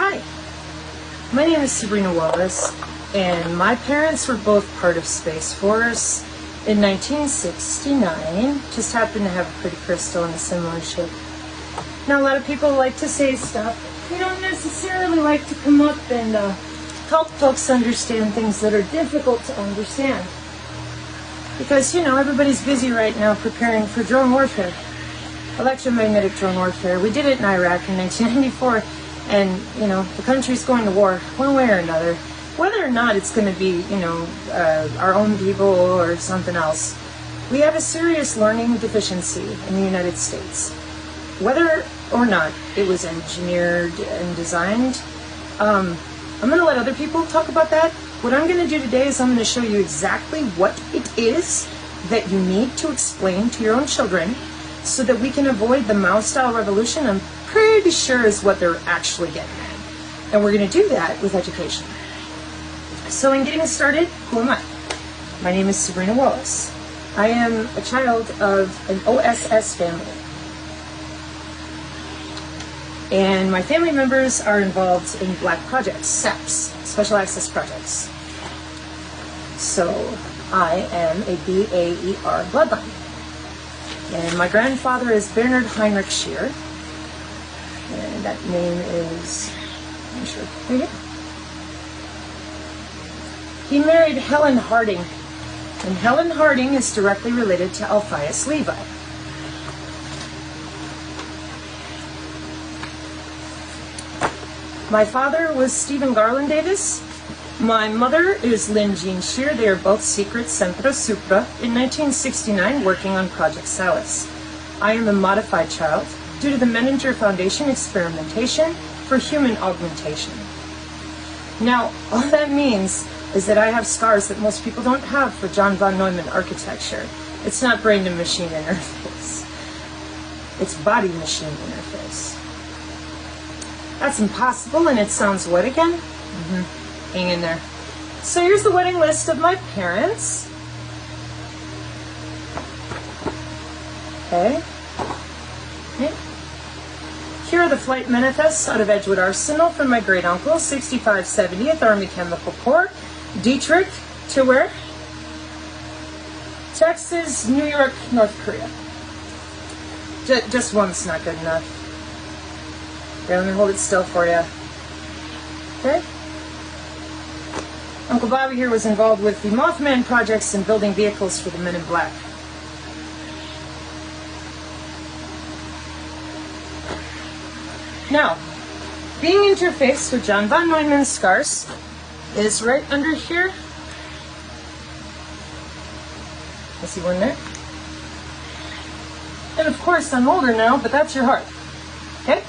Hi, my name is Sabrina Wallace, and my parents were both part of Space Force in 1969. Just happened to have a pretty crystal in a similar shape. Now, a lot of people like to say stuff. They don't necessarily like to come up and help folks understand things that are difficult to understand. Because, you know, everybody's busy right now preparing for drone warfare. Electromagnetic drone warfare. We did it in Iraq in 1994, and, you know, the country's going to war one way or another. Whether or not it's going to be, you know, our own people or something else. We have a serious learning deficiency in the United States. Whether or not it was engineered and designed, I'm going to let other people talk about that. What I'm going to do today is I'm going to show you exactly what it is that you need to explain to your own children so that we can avoid the Mao-style revolution. I'm pretty sure is what they're actually getting at. And we're going to do that with education. So in getting started, who am I? My name is Sabrina Wallace. I am a child of an OSS family. And my family members are involved in black projects, SAPs, Special Access Projects. So I am a BAER bloodline. And my grandfather is Bernard Heinrich Scheer. And that name is, I'm sure, right here. He married Helen Harding. And Helen Harding is directly related to Alpheus Levi. My father was Stephen Garland Davis. My mother is Lynn Jean Scheer. They are both secret Sempre Supra in 1969 working on Project Salus. I am a modified child due to the Menninger Foundation experimentation for human augmentation. Now, all that means is that I have scars that most people don't have for John von Neumann architecture. It's not brain to machine interface. It's body machine interface. That's impossible, and it sounds what again? Hang in there. So here's the wedding list of my parents. Okay. Here are the flight manifests out of Edgewood Arsenal from my great uncle, 6570th Army Chemical Corps, Dietrich to where? Texas, New York, North Korea. Just one's not good enough. Okay, let me hold it still for you. Okay. Uncle Bobby here was involved with the Mothman projects and building vehicles for the Men in Black. Now, being interfaced with John von Neumann's scars is right under here. I see one there. And of course, I'm older now, but that's your heart. Okay?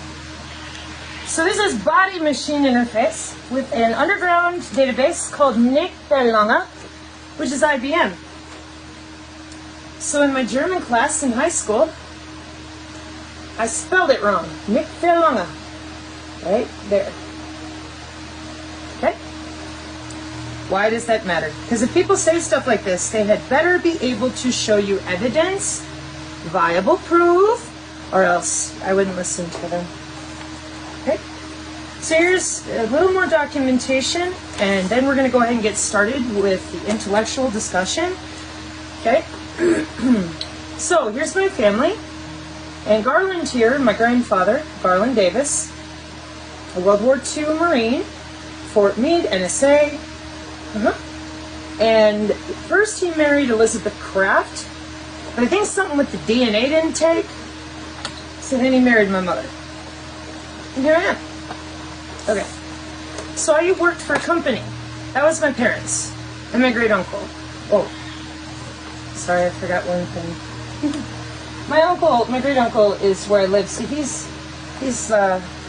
So this is body machine interface with an underground database called Nick-Verlange, which is IBM. So in my German class in high school, I spelled it wrong. Nick-Verlange. Right there. Okay? Why does that matter? Because if people say stuff like this, they had better be able to show you evidence, viable proof, or else I wouldn't listen to them. Okay? So here's a little more documentation, and then we're going to go ahead and get started with the intellectual discussion. Okay? So here's my family. And Garland here, my grandfather, Garland Davis, a World War II Marine, Fort Meade, NSA. And first he married Elizabeth Kraft, but I think something with the DNA didn't take, so then he married my mother. And here I am. Okay. So I worked for a company. That was my parents and my great uncle. Oh, sorry, I forgot one thing. My great uncle is where I live. So he's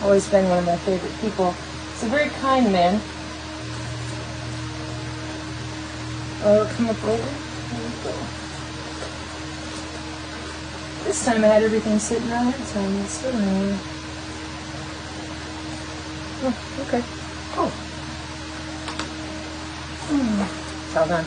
always been one of my favorite people. He's a very kind man. Oh, come up later. This time I had everything sitting around that time. It's still in here. Oh, okay. Oh. It's all done.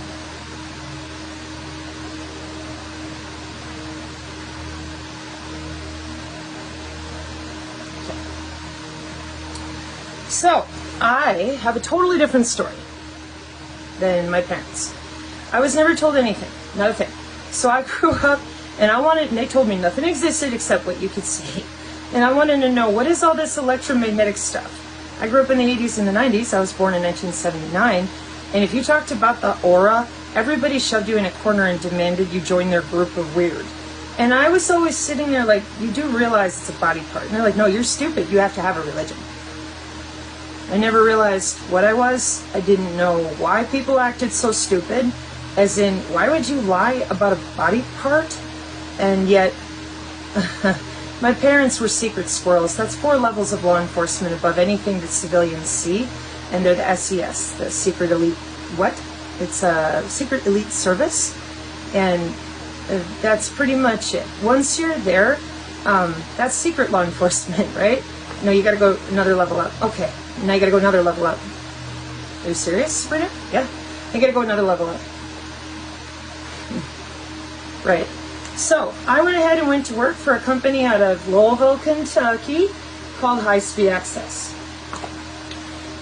So, I have a totally different story than my parents. I was never told anything, not a thing. So I grew up, and they told me nothing existed except what you could see. And I wanted to know, what is all this electromagnetic stuff? I grew up in the 80s and the 90s. I was born in 1979. And if you talked about the aura, everybody shoved you in a corner and demanded you join their group of weird. And I was always sitting there like, you do realize it's a body part. And they're like, no, you're stupid. You have to have a religion. I never realized what I was. I didn't know why people acted so stupid. As in, why would you lie about a body part? And yet, my parents were secret squirrels. That's 4 levels of law enforcement above anything that civilians see. And they're the SES, the Secret Elite, It's a Secret Elite Service. And that's pretty much it. Once you're there, that's secret law enforcement, right? No, you gotta go another level up. Okay, now you gotta go another level up. Are you serious, Sabrina? Yeah. You gotta go another level up. Right. So, I went ahead and went to work for a company out of Louisville, Kentucky called High Speed Access.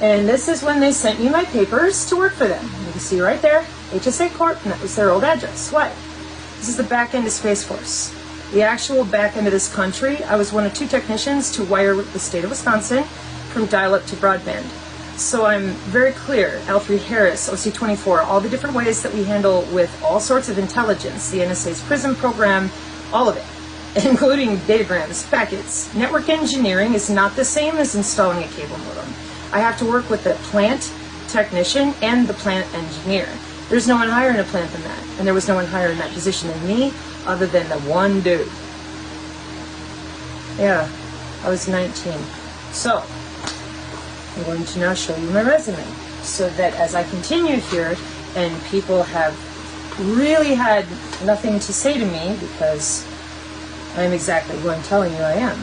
And this is when they sent me my papers to work for them. You can see right there, HSA Corp, and that was their old address. Why? This is the back end of Space Force. The actual back end of this country. I was one of 2 technicians to wire the state of Wisconsin from dial-up to broadband. So I'm very clear, L3 Harris, OC24, all the different ways that we handle with all sorts of intelligence, the NSA's PRISM program, all of it, including datagrams, packets. Network engineering is not the same as installing a cable modem. I have to work with the plant technician and the plant engineer. There's no one higher in a plant than that, and there was no one higher in that position than me, other than the one dude. Yeah, I was 19. So, I'm going to now show you my resume, so that as I continue here, and people have really had nothing to say to me, because I am exactly who I'm telling you I am.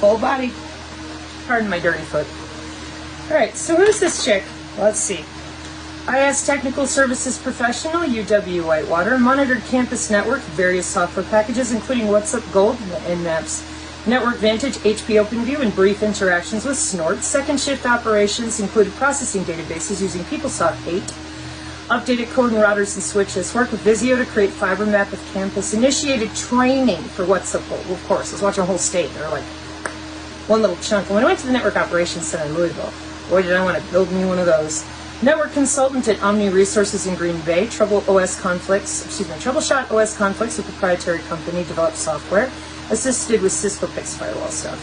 Full body. Pardon my dirty foot. Alright, so who's this chick? Let's see. IS Technical Services Professional, UW Whitewater, monitored campus network, various software packages, including WhatsUp Gold, Nmaps, Network Vantage, HP OpenView, and brief interactions with Snort. Second shift operations included processing databases using PeopleSoft 8, updated code and routers and switches, worked with Visio to create fiber map of campus, initiated training for WhatsUp Gold. Well, of course, I was watching a whole state, they're like, one little chunk. And when I went to the Network Operations Center in Louisville, boy, did I want to build me one of those. Network consultant at Omni Resources in Green Bay, troubleshot OS conflicts with proprietary company developed software, assisted with Cisco PIX firewall stuff.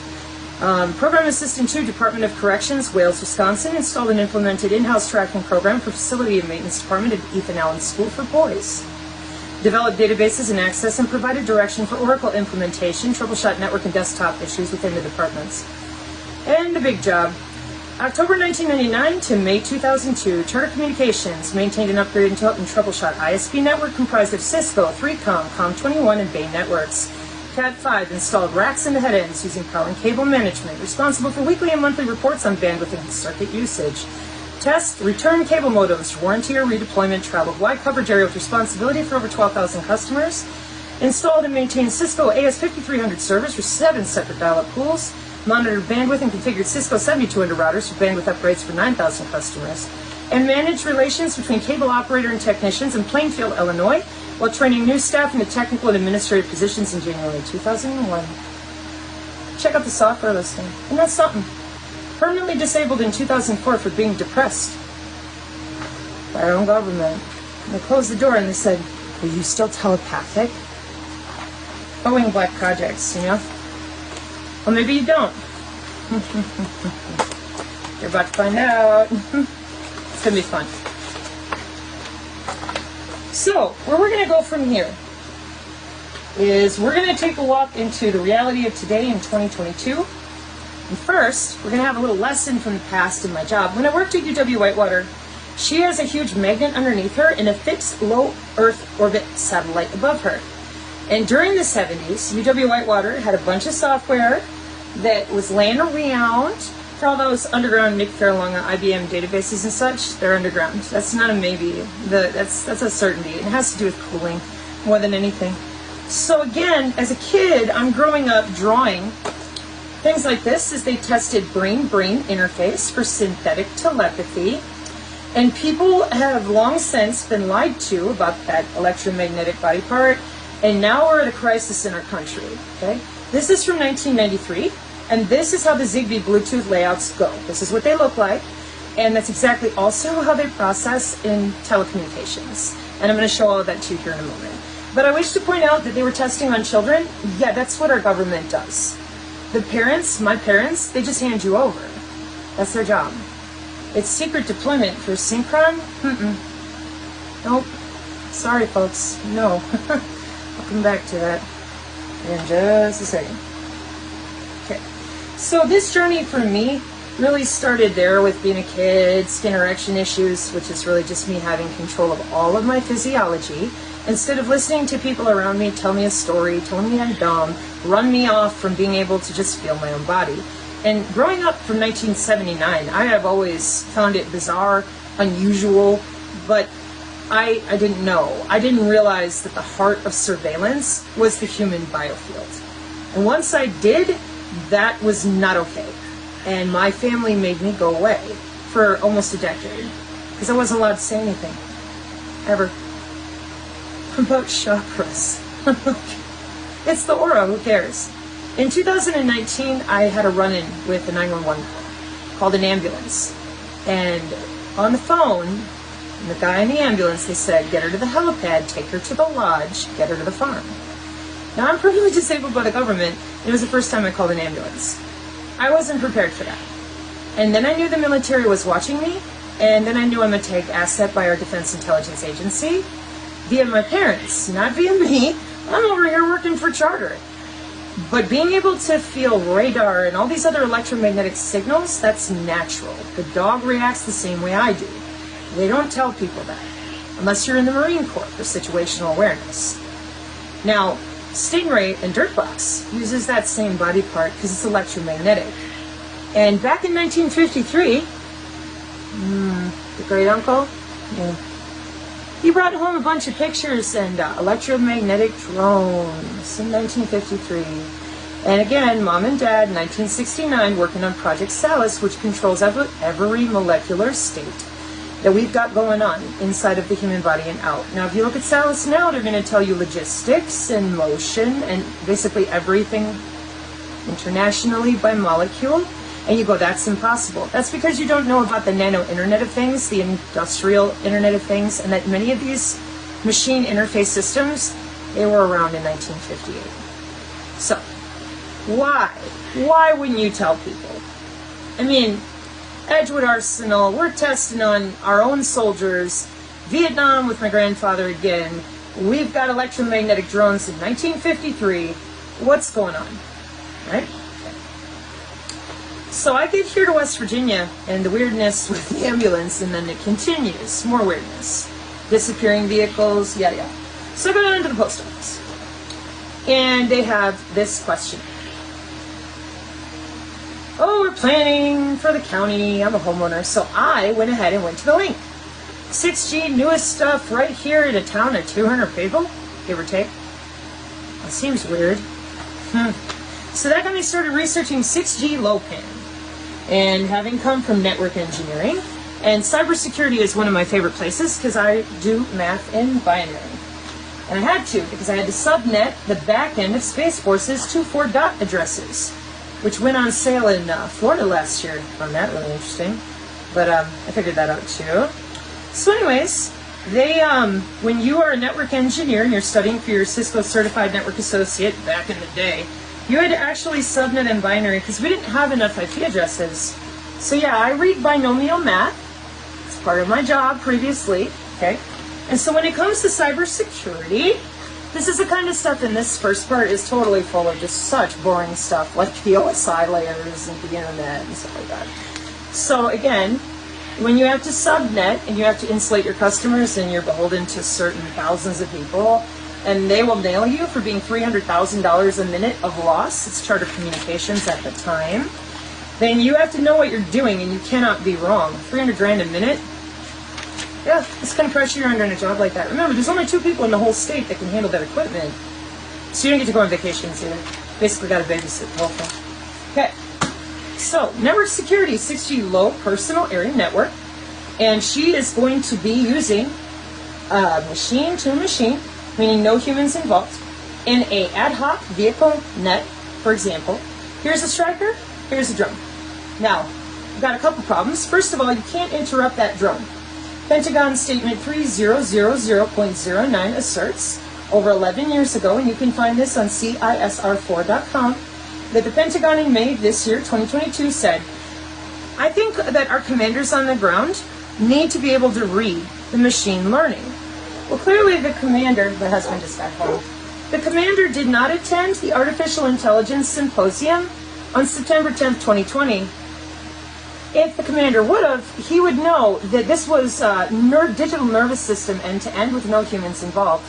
Program assistant to Department of Corrections, Wales, Wisconsin, installed and implemented in-house tracking program for facility and maintenance department at Ethan Allen School for Boys. Developed databases and access and provided direction for Oracle implementation, troubleshot network and desktop issues within the departments. And the big job. October 1999 to May 2002, Charter Communications maintained and upgraded and troubleshot ISP network comprised of Cisco, 3Com, Com21, and Bay networks. Cat5 installed racks into head ends using power and cable management, responsible for weekly and monthly reports on bandwidth and circuit usage. Test, return cable modems for warranty or redeployment, traveled wide coverage area with responsibility for over 12,000 customers. Installed and maintained Cisco AS5300 servers for 7 separate dial-up pools. Monitored bandwidth and configured Cisco 7200 routers for bandwidth upgrades for 9,000 customers. And managed relations between cable operator and technicians in Plainfield, Illinois, while training new staff in the technical and administrative positions in January 2001. Check out the software listing. And that's something. Permanently disabled in 2004 for being depressed by our own government. And they closed the door and they said, "Are you still telepathic?" Boeing Black Projects, you know? Well, maybe you don't. You're about to find out. It's going to be fun. So, where we're going to go from here is we're going to take a walk into the reality of today in 2022. And first, we're going to have a little lesson from the past in my job. When I worked at UW Whitewater, she has a huge magnet underneath her and a fixed low Earth orbit satellite above her. And during the 70s, UW Whitewater had a bunch of software that was laying around for all those underground Nick Faralonga IBM databases and such. They're underground. That's not a maybe. That's a certainty. It has to do with cooling more than anything. So again, as a kid, I'm growing up drawing things like this as they tested brain-brain interface for synthetic telepathy. And people have long since been lied to about that electromagnetic body part, and now we're at a crisis in our country, okay? This is from 1993, and this is how the Zigbee Bluetooth layouts go. This is what they look like, and that's exactly also how they process in telecommunications. And I'm going to show all of that to you here in a moment. But I wish to point out that they were testing on children. Yeah, that's what our government does. The parents, my parents, they just hand you over. That's their job. It's secret deployment for Synchron? Nope. Sorry, folks. No. I'll come back to that in just a second. Okay. So this journey for me really started there with being a kid, skin erection issues, which is really just me having control of all of my physiology. Instead of listening to people around me tell me a story, telling me I'm dumb, run me off from being able to just feel my own body. And growing up from 1979, I have always found it bizarre, unusual, but I didn't know. I didn't realize that the heart of surveillance was the human biofield. And once I did, that was not okay. And my family made me go away for almost a decade because I wasn't allowed to say anything, ever. About chakras. It's the aura, who cares? In 2019, I had a run-in with a 911 call, called an ambulance. And on the phone, the guy in the ambulance, they said, get her to the helipad, take her to the lodge, get her to the farm. Now, I'm permanently disabled by the government. It was the first time I called an ambulance. I wasn't prepared for that. And then I knew the military was watching me, and then I knew I'm a tagged asset by our Defense Intelligence Agency, via my parents, not via me. I'm over here working for Charter. But being able to feel radar and all these other electromagnetic signals, that's natural. The dog reacts the same way I do. They don't tell people that, unless you're in the Marine Corps for situational awareness. Now, Stingray and Dirtbox uses that same body part because it's electromagnetic. And back in 1953, the great uncle, he brought home a bunch of pictures and electromagnetic drones in 1953. And again, Mom and Dad, 1969, working on Project Salus, which controls every molecular state that we've got going on inside of the human body and out. Now, if you look at Salus now, they're going to tell you logistics and motion and basically everything internationally by molecule. And you go, that's impossible. That's because you don't know about the nano Internet of Things, the industrial Internet of Things, and that many of these machine interface systems, they were around in 1958. So, why? Why wouldn't you tell people? I mean, Edgewood Arsenal, we're testing on our own soldiers. Vietnam with my grandfather again. We've got electromagnetic drones in 1953. What's going on? Right? So I get here to West Virginia, and the weirdness with the ambulance, and then it continues. More weirdness. Disappearing vehicles, yada yada. So I go down to the post office, and they have this question. Oh, we're planning for the county. I'm a homeowner, so I went ahead and went to the link. 6G, newest stuff right here in a town of 200 people, give or take. That seems weird. So that got me started researching 6G low-pan. And having come from network engineering, and cybersecurity is one of my favorite places because I do math in binary. And I had to, because I had to subnet the back end of Space Force's 2.4 dot addresses, which went on sale in Florida last year. I found that really interesting. But I figured that out too. So anyways, they when you are a network engineer and you're studying for your Cisco Certified Network Associate back in the day, you had to actually subnet in binary because we didn't have enough IP addresses. So yeah, I read binomial math. It's part of my job previously, okay? And so when it comes to cybersecurity, this is the kind of stuff in this first part is totally full of just such boring stuff like the OSI layers and the internet and stuff like that. So again, when you have to subnet and you have to insulate your customers and you're beholden to certain thousands of people, and they will nail you for being $300,000 a minute of loss. It's Charter Communications at the time. Then you have to know what you're doing, and you cannot be wrong. 300 grand a minute? Yeah, it's kind of pressure you're under in a job like that. Remember, there's only 2 people in the whole state that can handle that equipment. So you don't get to go on vacations either. Basically got to babysit the whole thing. Okay. So, network security, 6G low personal area network. And she is going to be using machine to machine, meaning no humans involved, in a ad hoc vehicle net, for example. Here's a striker, here's a drone. Now, we've got a couple problems. First of all, you can't interrupt that drone. Pentagon Statement 3000.09 asserts, over 11 years ago, and you can find this on CISR4.com, that the Pentagon in May this year, 2022, said, I think that our commanders on the ground need to be able to read the machine learning. Well, clearly the commander, the husband just got home, the commander did not attend the Artificial Intelligence Symposium on September 10th, 2020. If the commander would have, he would know that this was digital nervous system end-to-end with no humans involved.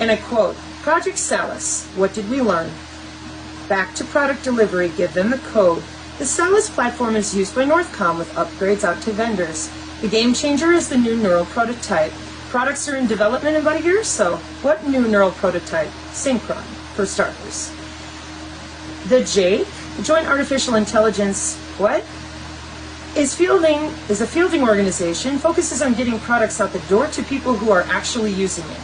And I quote, Project Salus, what did we learn? Back to product delivery, give them the code. The Salus platform is used by Northcom with upgrades out to vendors. The game changer is the new neural prototype. Products are in development in about a year or so. What new neural prototype? Synchron, for starters. The JAIC, the Joint Artificial Intelligence, what? Is a fielding organization, focuses on getting products out the door to people who are actually using it.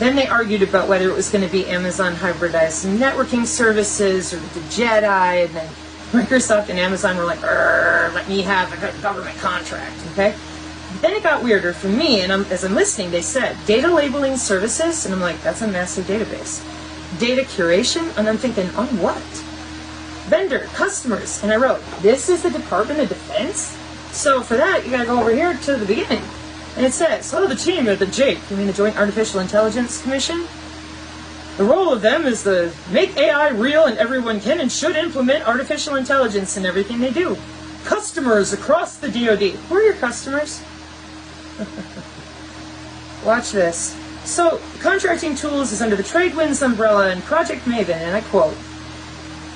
Then they argued about whether it was going to be Amazon hybridized networking services or the Jedi, and then Microsoft and Amazon were like, let me have a government contract, okay? But then it got weirder for me, and as I'm listening, they said, data labeling services, and I'm like, that's a massive database. Data curation, and I'm thinking, on what? Vendor, customers, and I wrote, this is the Department of Defense? So for that, you gotta go over here to the beginning. And it says, the team at the JAIC, you mean the Joint Artificial Intelligence Commission? The role of them is to make AI real, and everyone can and should implement artificial intelligence in everything they do. Customers across the DoD. Who are your customers? Watch this. So, contracting tools is under the TradeWinds umbrella and Project Maven, and I quote,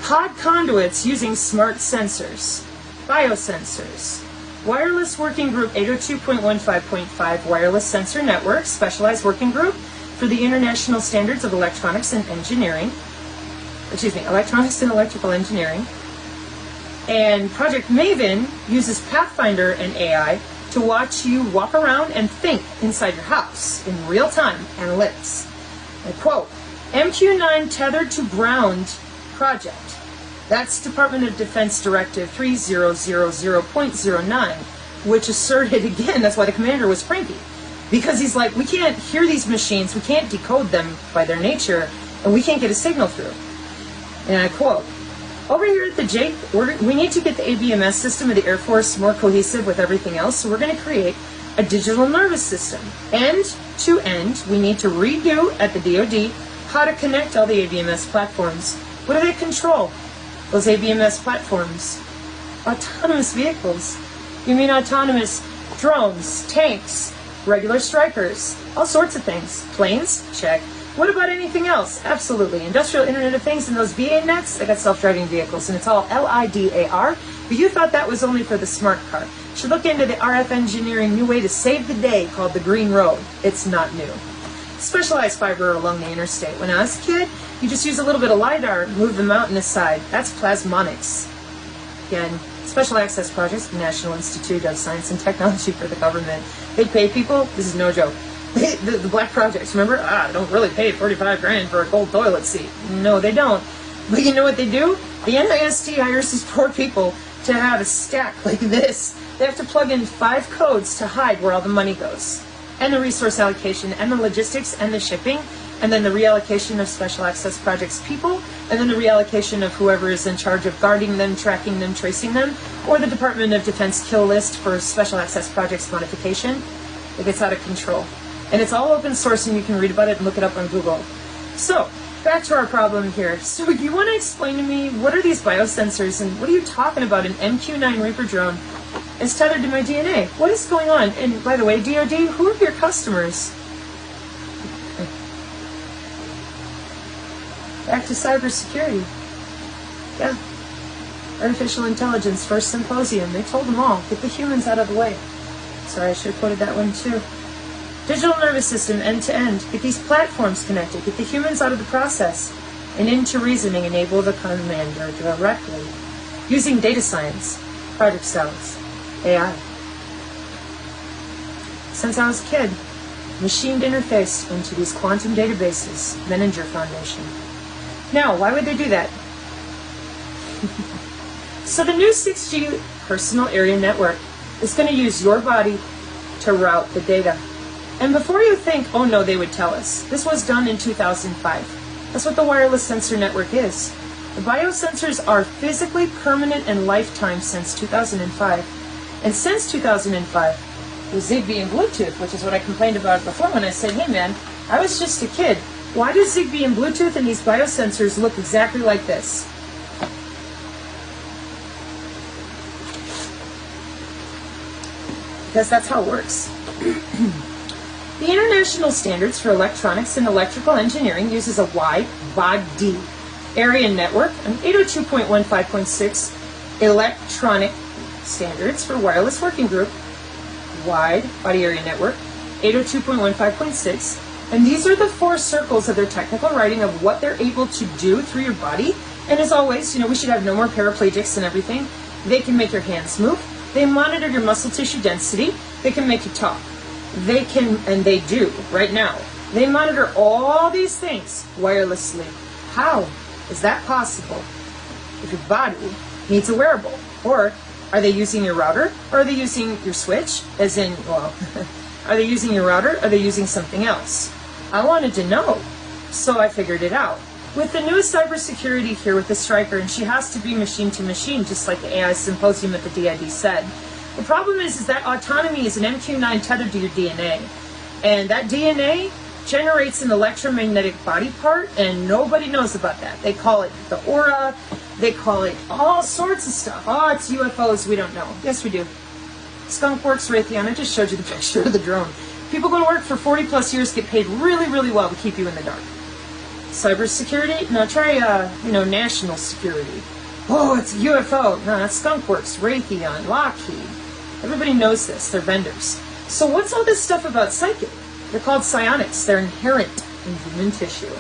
pod conduits using smart sensors, biosensors, wireless working group 802.15.5 wireless sensor network, specialized working group for the International Standards of Electronics and Electronics and Electrical Engineering. And Project Maven uses Pathfinder and AI to watch you walk around and think inside your house in real-time analytics. I quote, MQ9 tethered to ground project. That's Department of Defense Directive 3000.09, which asserted, again, that's why the commander was cranky. Because he's like, we can't hear these machines, we can't decode them by their nature, and we can't get a signal through. And I quote, over here at the JAIC, we need to get the ABMS system of the Air Force more cohesive with everything else, so we're going to create a digital nervous system. End to end, we need to redo at the DoD how to connect all the ABMS platforms. What do they control? Those ABMS platforms. Autonomous vehicles. You mean autonomous drones, tanks, regular strikers, all sorts of things. Planes? Check. What about anything else? Absolutely. Industrial Internet of Things and those VA nets, they got self-driving vehicles, and it's all LIDAR, but you thought that was only for the smart car. You should look into the RF engineering new way to save the day called the Green Road. It's not new. Specialized fiber along the interstate. When I was a kid, you just use a little bit of LiDAR, move the mountain aside. That's plasmonics. Again, special access projects, the National Institute of Science and Technology for the government. They pay people, this is no joke. The black projects, remember? Don't really pay 45 grand for a gold toilet seat. No, they don't. But you know what they do? The NIST hires these poor people to have a stack like this. They have to plug in 5 codes to hide where all the money goes. And the resource allocation, and the logistics, and the shipping, and then the reallocation of special access projects people, and then the reallocation of whoever is in charge of guarding them, tracking them, tracing them, or the Department of Defense kill list for special access projects modification. It gets out of control. And it's all open source, and you can read about it and look it up on Google. So, back to our problem here. So you want to explain to me, what are these biosensors, and what are you talking about an MQ-9 Reaper drone is tethered to my DNA? What is going on? And by the way, DoD, who are your customers? Back to cybersecurity. Yeah. Artificial intelligence, first symposium. They told them all, get the humans out of the way. Sorry, I should have quoted that one too. Digital nervous system, end to end. Get these platforms connected. Get the humans out of the process. And into reasoning, enable the commander directly. Using data science, project cells, AI. Since I was a kid, machined interface into these quantum databases, Menninger Foundation. Now, why would they do that? So the new 6G personal area network is going to use your body to route the data. And before you think, oh no, they would tell us, this was done in 2005. That's what the wireless sensor network is. The biosensors are physically permanent and lifetime since 2005. And since 2005, with Zigbee and Bluetooth, which is what I complained about before when I said, hey man, I was just a kid. Why do Zigbee and Bluetooth and these biosensors look exactly like this? Because that's how it works. The International Standards for Electronics and Electrical Engineering uses a wide body area network, an 802.15.6 electronic standards for wireless working group, wide body area network, 802.15.6, and these are the 4 circles of their technical writing of what they're able to do through your body. And as always, we should have no more paraplegics and everything. They can make your hands move. They monitor your muscle tissue density. They can make you talk. They can, and they do right now. They monitor all these things wirelessly. How is that possible if your body needs a wearable? Or are they using your router? Or are they using your switch? As in, well, are they using your router? Or are they using something else? I wanted to know, so I figured it out. With the newest cybersecurity here with the Striker, and she has to be machine to machine, just like the AI symposium at the DID said. The problem is that autonomy is an MQ9 tethered to your DNA. And that DNA generates an electromagnetic body part, and nobody knows about that. They call it the aura, they call it all sorts of stuff. Oh, it's UFOs, we don't know. Yes, we do. Skunk Works, Raytheon, I just showed you the picture of the drone. People go to work for 40 plus years, get paid really, really well to keep you in the dark. Cybersecurity? No, try, national security. Oh, it's a UFO. No, that's Skunk Works, Raytheon, Lockheed. Everybody knows this. They're vendors. So what's all this stuff about psychic? They're called psionics. They're inherent in human tissue.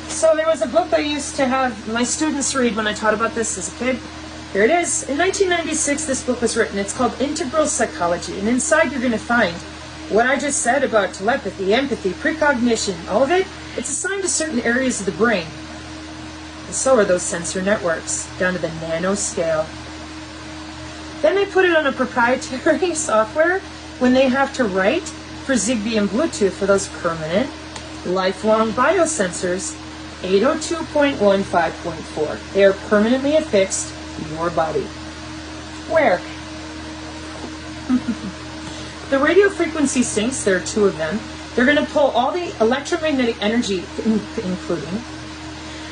So there was a book I used to have my students read when I taught about this as a kid. Here it is. In 1996, this book was written. It's called Integral Psychology. And inside you're going to find what I just said about telepathy, empathy, precognition, all of it. It's assigned to certain areas of the brain. And so are those sensor networks, down to the nanoscale. Then they put it on a proprietary software when they have to write for Zigbee and Bluetooth for those permanent, lifelong biosensors, 802.15.4. They are permanently affixed to your body. Where? The radio frequency sinks, there are 2 of them. They're going to pull all the electromagnetic energy, including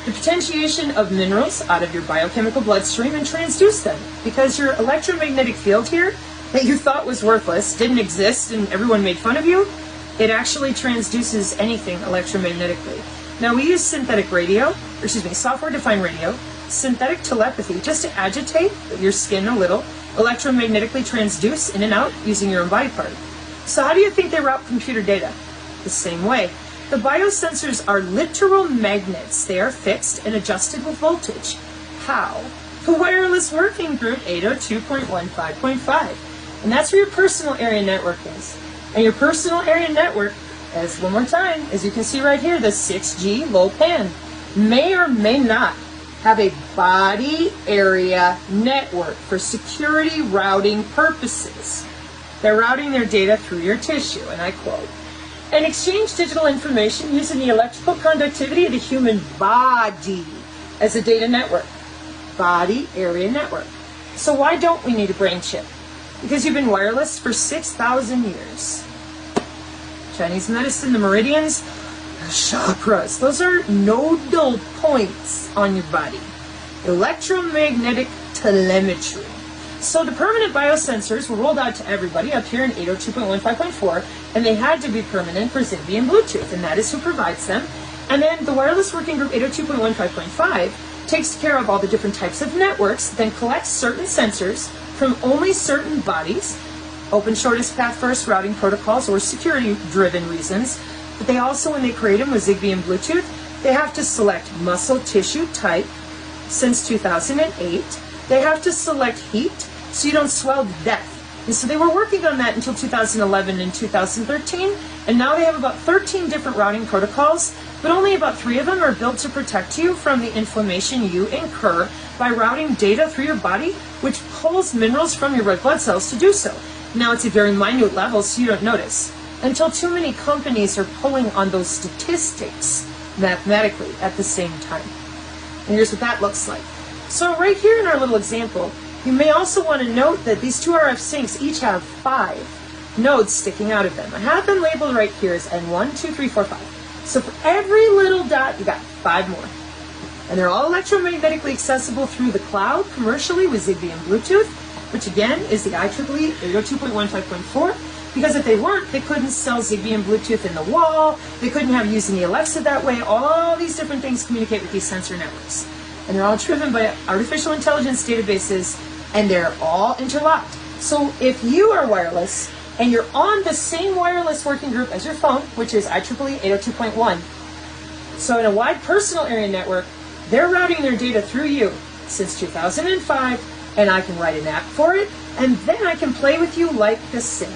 the potentiation of minerals out of your biochemical bloodstream and transduce them. Because your electromagnetic field here that you thought was worthless, didn't exist, and everyone made fun of you, it actually transduces anything electromagnetically. Now we use software-defined radio, synthetic telepathy, just to agitate your skin a little, electromagnetically transduce in and out using your own body part. So how do you think they route computer data? The same way. The biosensors are literal magnets. They are fixed and adjusted with voltage. How? The wireless working group 802.15.5. And that's where your personal area network is. And your personal area network, as one more time, as you can see right here, the 6G low pan, may or may not have a body area network for security routing purposes. They're routing their data through your tissue, and I quote, and exchange digital information using the electrical conductivity of the human body as a data network. Body area network. So why don't we need a brain chip? Because you've been wireless for 6,000 years. Chinese medicine, the meridians, the chakras, those are nodal points on your body. Electromagnetic telemetry. So the permanent biosensors were rolled out to everybody up here in 802.15.4, and they had to be permanent for Zigbee and Bluetooth, and that is who provides them. And then the Wireless Working Group 802.15.5 takes care of all the different types of networks, then collects certain sensors from only certain bodies, open shortest path first routing protocols or security-driven reasons. But they also, when they create them with Zigbee and Bluetooth, they have to select muscle tissue type since 2008. They have to select heat so you don't swell to death. And so they were working on that until 2011 and 2013, and now they have about 13 different routing protocols, but only about 3 of them are built to protect you from the inflammation you incur by routing data through your body, which pulls minerals from your red blood cells to do so. Now it's at very minute levels, so you don't notice, until too many companies are pulling on those statistics mathematically at the same time. And here's what that looks like. So right here in our little example, you may also want to note that these 2 RF sinks each have 5 nodes sticking out of them. I have them labeled right here as N1, 2, 3, 4, 5. So for every little dot, you got 5 more. And they're all electromagnetically accessible through the cloud commercially with Zigbee and Bluetooth, which again is the IEEE 802.15.4, because if they weren't, they couldn't sell Zigbee and Bluetooth in the wall, they couldn't have using the Alexa that way, all these different things communicate with these sensor networks. And they're all driven by artificial intelligence databases, and they're all interlocked. So if you are wireless, and you're on the same wireless working group as your phone, which is IEEE 802.1, so in a wide personal area network, they're routing their data through you since 2005, and I can write an app for it, and then I can play with you like the same.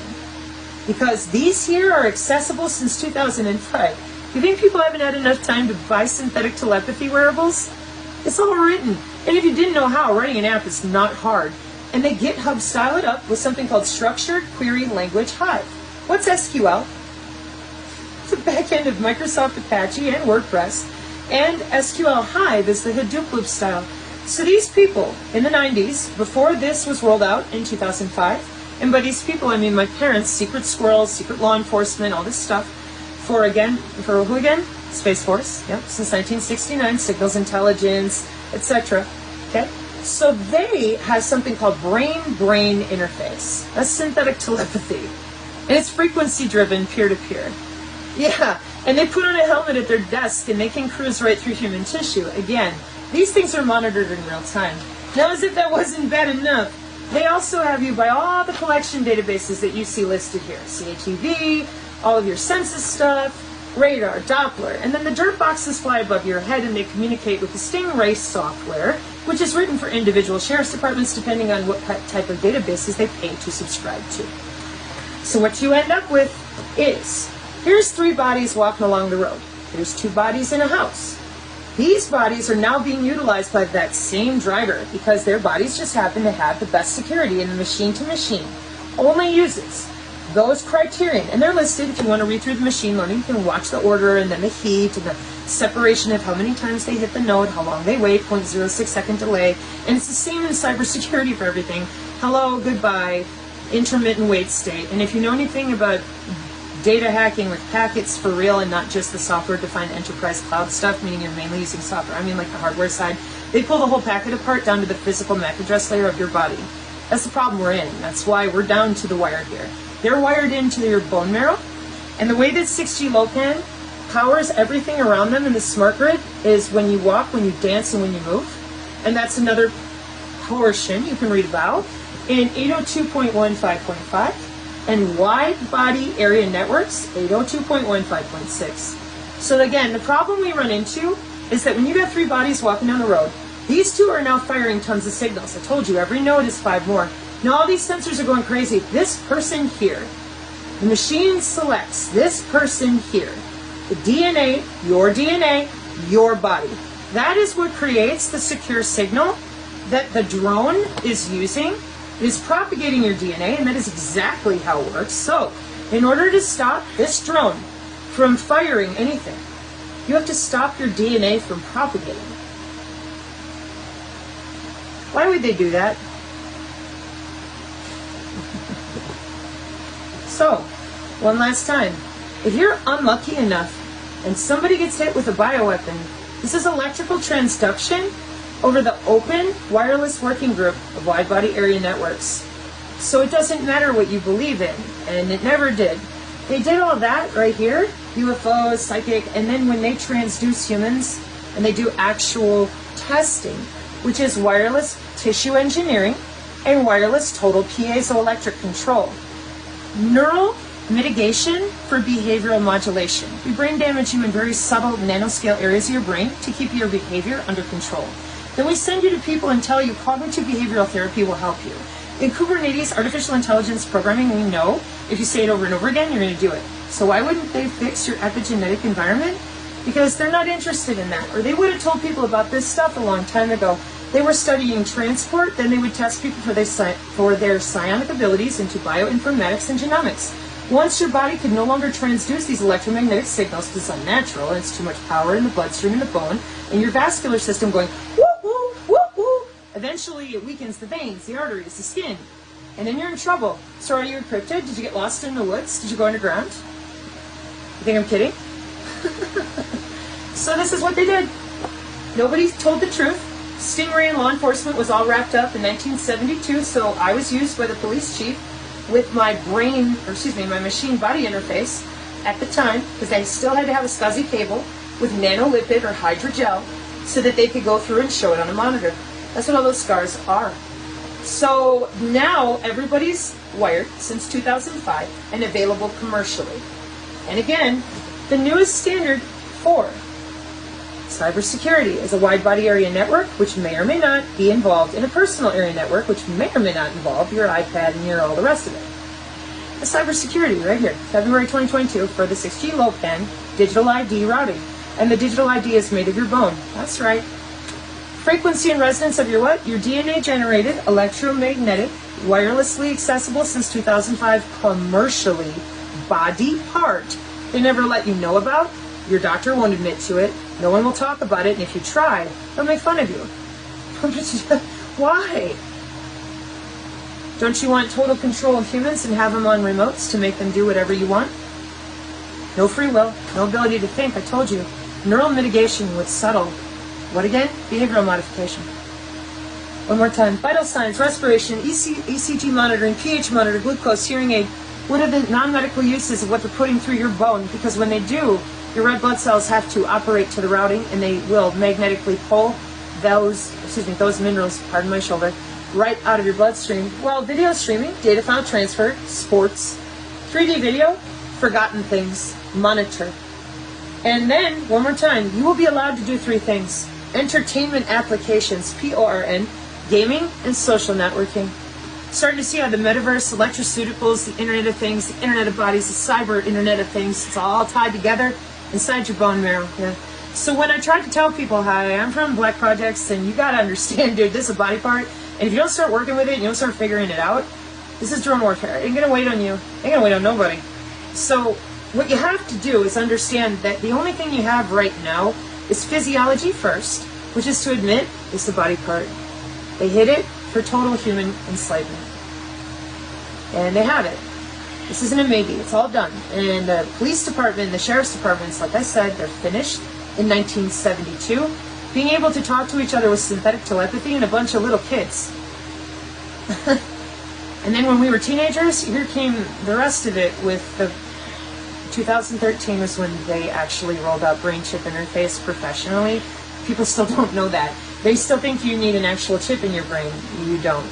Because these here are accessible since 2005. You think people haven't had enough time to buy synthetic telepathy wearables? It's all written. And if you didn't know how, writing an app is not hard. And they GitHub style it up with something called Structured Query Language Hive. What's SQL? It's the back end of Microsoft Apache and WordPress. And SQL Hive is the Hadoop loop style. So these people in the 90s, before this was rolled out in 2005, and by these people I mean my parents, secret squirrels, secret law enforcement, all this stuff, for who again? Space Force, yep, since 1969, signals intelligence, etc. Okay? So they have something called brain-brain interface. That's synthetic telepathy. And it's frequency-driven, peer-to-peer. Yeah, and they put on a helmet at their desk and they can cruise right through human tissue. Again, these things are monitored in real time. Now, as if that wasn't bad enough, they also have you by all the collection databases that you see listed here. CATV, all of your census stuff, radar, Doppler, and then the dirt boxes fly above your head and they communicate with the Stingray software, which is written for individual sheriff's departments depending on what type of databases they pay to subscribe to. So what you end up with is, here's 3 bodies walking along the road. Here's 2 bodies in a house. These bodies are now being utilized by that same driver because their bodies just happen to have the best security, and the machine-to-machine only uses those criterion, and they're listed. If you want to read through the machine learning, you can watch the order and then the heat and the separation of how many times they hit the node, how long they wait, 0.06 second delay, and it's the same in cybersecurity for everything. Hello, goodbye, intermittent wait state. And if you know anything about data hacking with packets for real and not just the software-defined enterprise cloud stuff, meaning you're mainly using software, I mean like the hardware side, they pull the whole packet apart down to the physical MAC address layer of your body. That's the problem we're in. That's why we're down to the wire here. They're wired into your bone marrow, and the way that 6G low-pan powers everything around them in the smart grid is when you walk, when you dance, and when you move. And that's portion you can read about in 802.15.5 and wide body area networks 802.15.6. So again, the problem we run into is that when you got 3 bodies walking down the road, these 2 are now firing tons of signals. I told you, every node is 5 more. Now all these sensors are going crazy. This person here, the machine selects this person here, the DNA, your body. That is what creates the secure signal that the drone is using. It is propagating your DNA, and that is exactly how it works. So, in order to stop this drone from firing anything, you have to stop your DNA from propagating. Why would they do that? So, one last time, if you're unlucky enough and somebody gets hit with a bioweapon, this is electrical transduction over the open wireless working group of wide body area networks. So it doesn't matter what you believe in, and it never did. They did all that right here, UFOs, psychic, and then when they transduce humans and they do actual testing, which is wireless tissue engineering and wireless total piezoelectric control. Neural mitigation for behavioral modulation. We brain damage you in very subtle nanoscale areas of your brain to keep your behavior under control. Then we send you to people and tell you cognitive behavioral therapy will help you. In Kubernetes, artificial intelligence programming, we know if you say it over and over again, you're going to do it. So why wouldn't they fix your epigenetic environment? Because they're not interested in that. Or they would have told people about this stuff a long time ago. They were studying transport, then they would test people for their psionic abilities into bioinformatics and genomics. Once your body could no longer transduce these electromagnetic signals because it's unnatural and it's too much power in the bloodstream and the bone, and your vascular system going whoop, whoop, whoop, whoop, eventually it weakens the veins, the arteries, the skin, and then you're in trouble. So are you encrypted? Did you get lost in the woods? Did you go underground? You think I'm kidding? So this is what they did. Nobody told the truth. Stingray and law enforcement was all wrapped up in 1972, so I was used by the police chief with my my machine body interface at the time, because I still had to have a SCSI cable with nanolipid or hydrogel so that they could go through and show it on a monitor. That's what all those scars are. So now everybody's wired since 2005 and available commercially. And again, the newest standard for cybersecurity is a wide body area network, which may or may not be involved in a personal area network, which may or may not involve your iPad and all the rest of it. The cybersecurity right here, February 2022 for the 6G low pan digital ID routing. And the digital ID is made of your bone. That's right. Frequency and resonance of your what? Your DNA generated, electromagnetic, wirelessly accessible since 2005, commercially, body part they never let you know about. Your doctor won't admit to it. No one will talk about it, and if you try, they'll make fun of you. Why? Don't you want total control of humans and have them on remotes to make them do whatever you want? No free will, no ability to think, I told you. Neural mitigation with subtle, what again? Behavioral modification. One more time. Vital signs, respiration, ECG monitoring, pH monitor, glucose, hearing aid. What are the non-medical uses of what they're putting through your bone? Because when they do, your red blood cells have to operate to the routing, and they will magnetically pull those minerals, pardon my shoulder, right out of your bloodstream. Well, video streaming, data file transfer, sports, 3D video, forgotten things, monitor. And then, one more time, you will be allowed to do three things. Entertainment applications, PORN, gaming, and social networking. Starting to see how the metaverse, electroceuticals, the Internet of Things, the Internet of Bodies, the cyber Internet of Things, it's all tied together inside your bone marrow. Yeah. So when I tried to tell people, hi, I'm from Black Projects, and you gotta understand, dude, this is a body part, and if you don't start working with it, and you don't start figuring it out, this is drone warfare. It ain't gonna wait on you. It ain't gonna wait on nobody. So what you have to do is understand that the only thing you have right now is physiology first, which is to admit it's the body part. They hid it for total human enslavement. And they have it. This isn't a maybe, it's all done. And the police department, the sheriff's departments, like I said, they're finished in 1972, being able to talk to each other with synthetic telepathy and a bunch of little kids. And then when we were teenagers, here came the rest of it with the 2013 was when they actually rolled out brain chip interface professionally. People still don't know that. They still think you need an actual chip in your brain. You don't.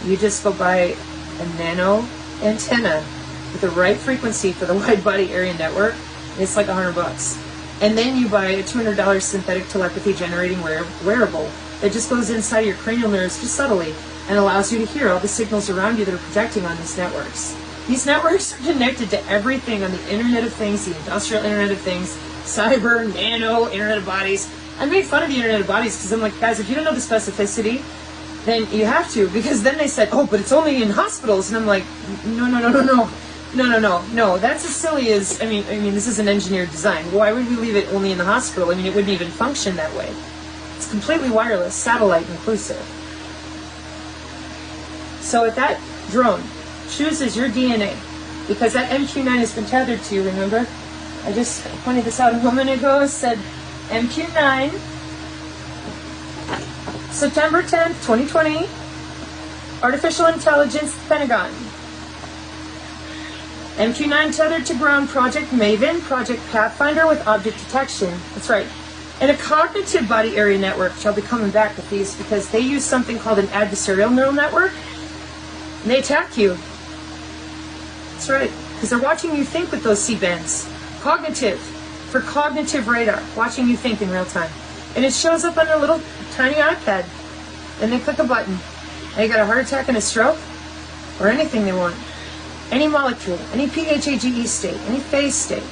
You just go buy a nano antenna with the right frequency for the wide body area network. It's like $100. And then you buy a $200 synthetic telepathy generating wearable that just goes inside your cranial nerves just subtly and allows you to hear all the signals around you that are projecting on these networks. These networks are connected to everything on the Internet of Things, the industrial Internet of Things, cyber, nano, Internet of Bodies. I made fun of the Internet of Bodies because I'm like, guys, if you don't know the specificity, then you have to, because then they said, oh, but it's only in hospitals, and I'm like, no, that's as silly as, I mean, this is an engineered design. Why would we leave it only in the hospital? I mean, it wouldn't even function that way. It's completely wireless, satellite inclusive. So if that drone chooses your DNA, because that MQ-9 has been tethered to you, remember? I just pointed this out a moment ago, said MQ-9, September 10th, 2020, Artificial Intelligence, Pentagon. MQ9 tethered to ground, Project Maven, Project Pathfinder with object detection. That's right. And a cognitive body area network, which I'll be coming back with these because they use something called an adversarial neural network. And they attack you. That's right. Because they're watching you think with those C-bands. Cognitive. For cognitive radar. Watching you think in real time. And it shows up on a little tiny iPad. And they click a button. And you got a heart attack and a stroke. Or anything they want. Any molecule. Any PHAGE state. Any phase state.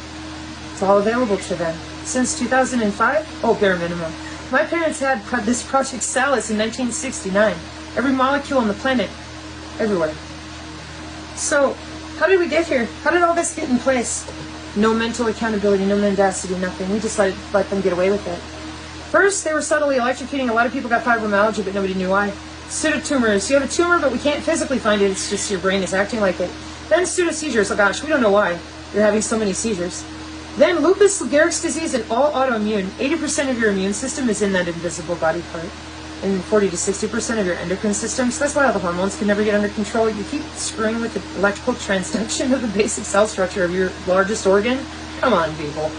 It's all available to them. Since 2005? Oh, bare minimum. My parents had this Project Wallace in 1969. Every molecule on the planet. Everywhere. So, how did we get here? How did all this get in place? No mental accountability, no mendacity, nothing. We just let them get away with it. First, they were subtly electrocuting. A lot of people got fibromyalgia, but nobody knew why. Pseudotumors. You have a tumor, but we can't physically find it. It's just your brain is acting like it. Then pseudoseizures. Oh gosh, we don't know why you're having so many seizures. Then lupus, Lou Gehrig's disease, and all autoimmune. 80% of your immune system is in that invisible body part. And 40 to 60% of your endocrine system. So that's why all the hormones can never get under control. You keep screwing with the electrical transduction of the basic cell structure of your largest organ. Come on, people.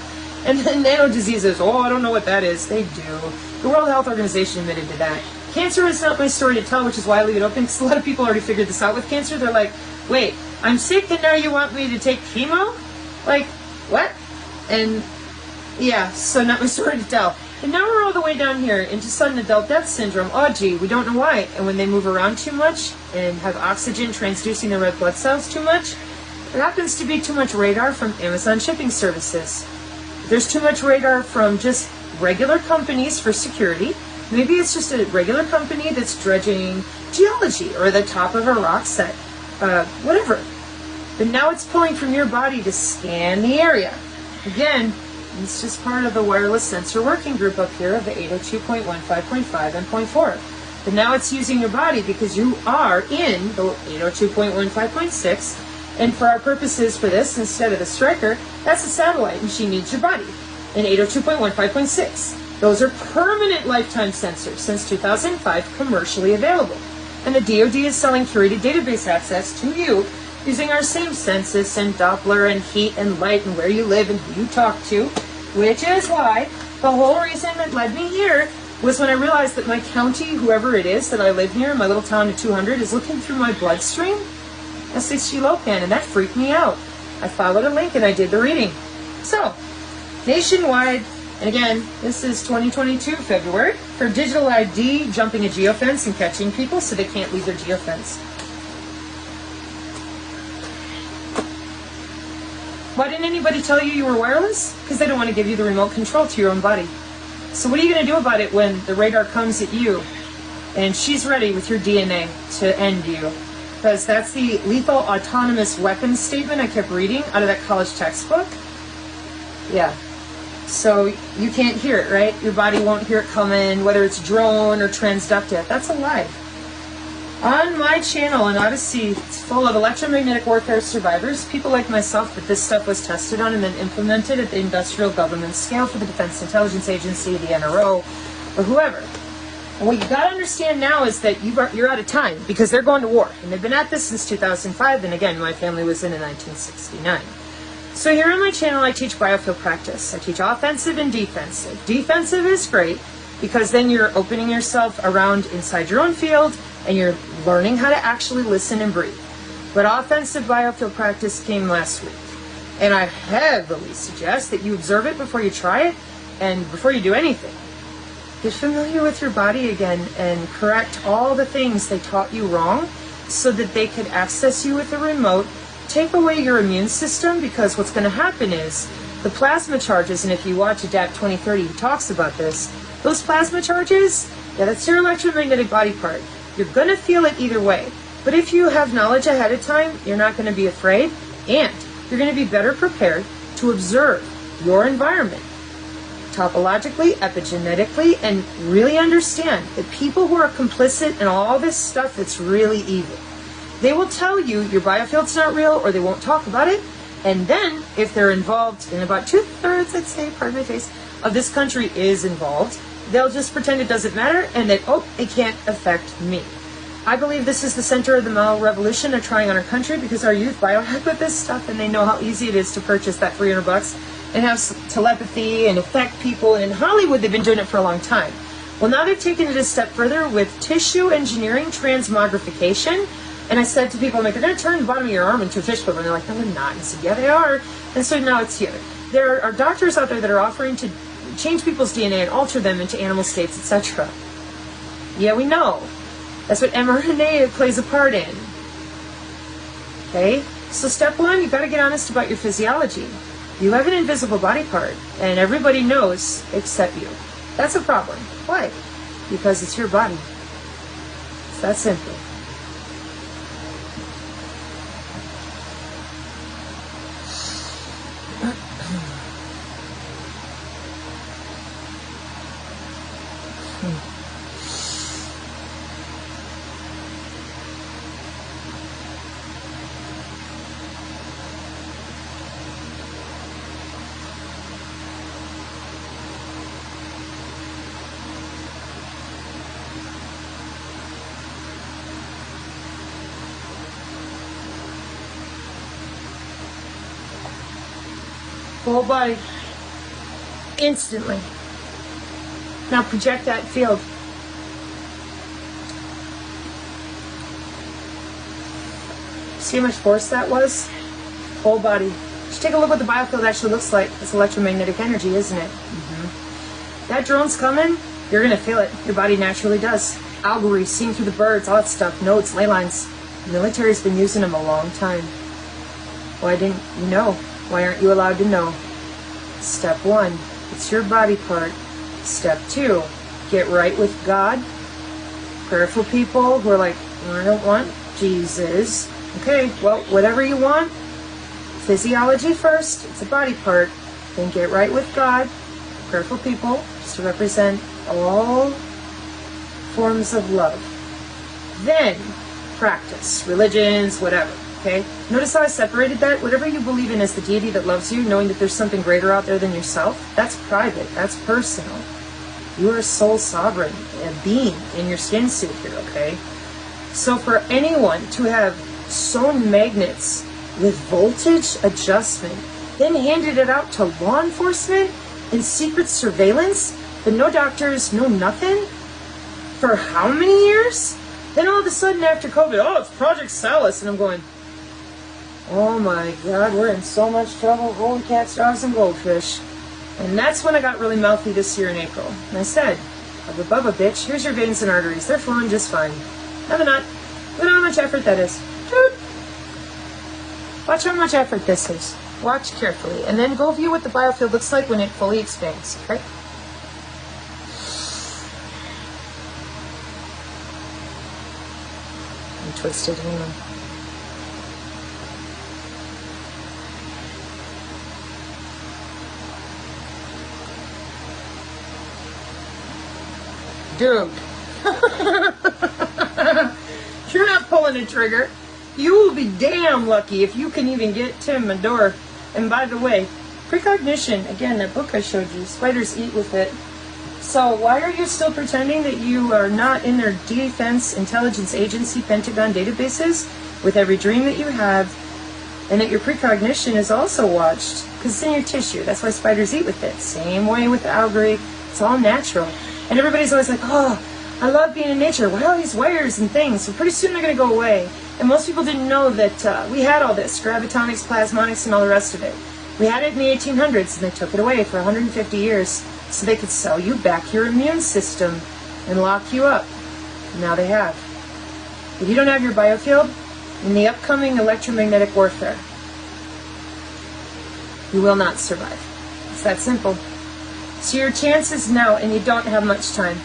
And then nano diseases. Oh, I don't know what that is. They do. The World Health Organization admitted to that. Cancer is not my story to tell, which is why I leave it open, because a lot of people already figured this out with cancer. They're like, wait, I'm sick and now you want me to take chemo? Like, what? And yeah, so not my story to tell. And now we're all the way down here into sudden adult death syndrome. Oh gee, we don't know why. And when they move around too much and have oxygen transducing the red blood cells too much, it happens to be too much radar from Amazon shipping services. There's too much radar from just regular companies for security. Maybe it's just a regular company that's dredging geology or the top of a rock set, whatever. But now it's pulling from your body to scan the area. Again, it's just part of the wireless sensor working group up here of the 802.15.5 and .4. But now it's using your body because you are in the 802.15.6. And for our purposes for this, instead of the striker, that's a satellite and she needs your body in 802.15.6. Those are permanent lifetime sensors since 2005 commercially available. And the DoD is selling curated database access to you using our same census and Doppler and heat and light and where you live and who you talk to, which is why the whole reason that led me here was when I realized that my county, whoever it is that I live near, my little town of 200, is looking through my bloodstream. S-H-G-Lopan, and that freaked me out. I followed a link and I did the reading. So, nationwide, and again, this is 2022 February, for digital ID, jumping a geofence and catching people so they can't leave their geofence. Why didn't anybody tell you were wireless? Because they don't want to give you the remote control to your own body. So what are you going to do about it when the radar comes at you and she's ready with your DNA to end you? Because that's the lethal autonomous weapons statement I kept reading out of that college textbook. Yeah. So you can't hear it, right? Your body won't hear it coming, whether it's drone or transductive. That's a lie. On my channel on Odyssey, it's full of electromagnetic warfare survivors, people like myself that this stuff was tested on and then implemented at the industrial government scale for the Defense Intelligence Agency, the NRO, or whoever. And what you got to understand now is that you're out of time because they're going to war. And they've been at this since 2005, and again, my family was in 1969. So here on my channel, I teach biofield practice. I teach offensive and defensive. Defensive is great because then you're opening yourself around inside your own field, and you're learning how to actually listen and breathe. But offensive biofield practice came last week. And I heavily suggest that you observe it before you try it and before you do anything. Get familiar with your body again and correct all the things they taught you wrong so that they could access you with a remote, take away your immune system, because what's going to happen is the plasma charges, and if you watch ADAPT 2030, he talks about this, those plasma charges, yeah, that's your electromagnetic body part. You're going to feel it either way. But if you have knowledge ahead of time, you're not going to be afraid, and you're going to be better prepared to observe your environment topologically, epigenetically, and really understand that people who are complicit in all this stuff that's really evil, they will tell you your biofield's not real, or they won't talk about it, and then if they're involved, in about 2/3, I'd say, pardon my face, of this country is involved, they'll just pretend it doesn't matter and that, oh, it can't affect me. I believe this is the center of the mal-revolution they're trying on our country, because our youth biohack with this stuff, and they know how easy it is to purchase that $300 and have telepathy and affect people. And in Hollywood, they've been doing it for a long time. Well, now they're taking it a step further with tissue engineering transmogrification. And I said to people, I'm like, they're going to turn the bottom of your arm into a fish liver. And they're like, no, they're not. And I said, yeah, they are. And so now it's here. There are doctors out there that are offering to change people's DNA and alter them into animal states, etc. Yeah, we know. That's what mRNA plays a part in. Okay? So step one, you've got to get honest about your physiology. You have an invisible body part, and everybody knows except you. That's a problem. Why? Because it's your body. It's that simple. Whole body. Instantly. Now project that field. See how much force that was? Whole body. Just take a look what the biofield actually looks like. It's electromagnetic energy, isn't it? That drone's coming, you're going to feel it. Your body naturally does. Algorithm, seeing through the birds, all that stuff. Nodes, ley lines. The military's been using them a long time. Why didn't you know? Why aren't you allowed to know? Step one, it's your body part. Step two, get right with God. Prayerful people who are like, I don't want Jesus. Okay, well, whatever you want, physiology first, it's a body part. Then get right with God. Prayerful people, just to represent all forms of love. Then practice, religions, whatever. Okay? Notice how I separated that? Whatever you believe in as the deity that loves you, knowing that there's something greater out there than yourself, that's private, that's personal. You are a soul sovereign, a being in your skin suit here, okay? So for anyone to have sewn magnets with voltage adjustment, then handed it out to law enforcement in secret surveillance, but no doctors, no nothing, for how many years? Then all of a sudden after COVID, oh, it's Project Salus, and I'm going, oh my God, we're in so much trouble. Holy cats, dogs, and goldfish. And that's when I got really mouthy this year in April. And I said, Bubba Bubba, bitch, here's your veins and arteries. They're flowing just fine. No, they're not. Look at how much effort that is. Dude. Watch how much effort this is. Watch carefully. And then go view what the biofield looks like when it fully expands. Okay? And twisted hand. Dude. You're not pulling a trigger. You will be damn lucky if you can even get Tim a door. And by the way, precognition, again, that book I showed you, spiders eat with it. So why are you still pretending that you are not in their Defense Intelligence Agency Pentagon databases with every dream that you have, and that your precognition is also watched? Because it's in your tissue. That's why spiders eat with it. Same way with the algae. It's all natural. And everybody's always like, oh, I love being in nature. What are all these wires and things? So pretty soon they're going to go away. And most people didn't know that we had all this, gravitonics, plasmonics, and all the rest of it. We had it in the 1800s, and they took it away for 150 years so they could sell you back your immune system and lock you up. Now they have. If you don't have your biofield, in the upcoming electromagnetic warfare, you will not survive. It's that simple. So your chances now, and you don't have much time.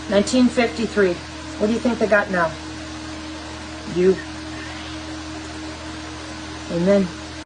1953. What do you think they got now? You. Amen.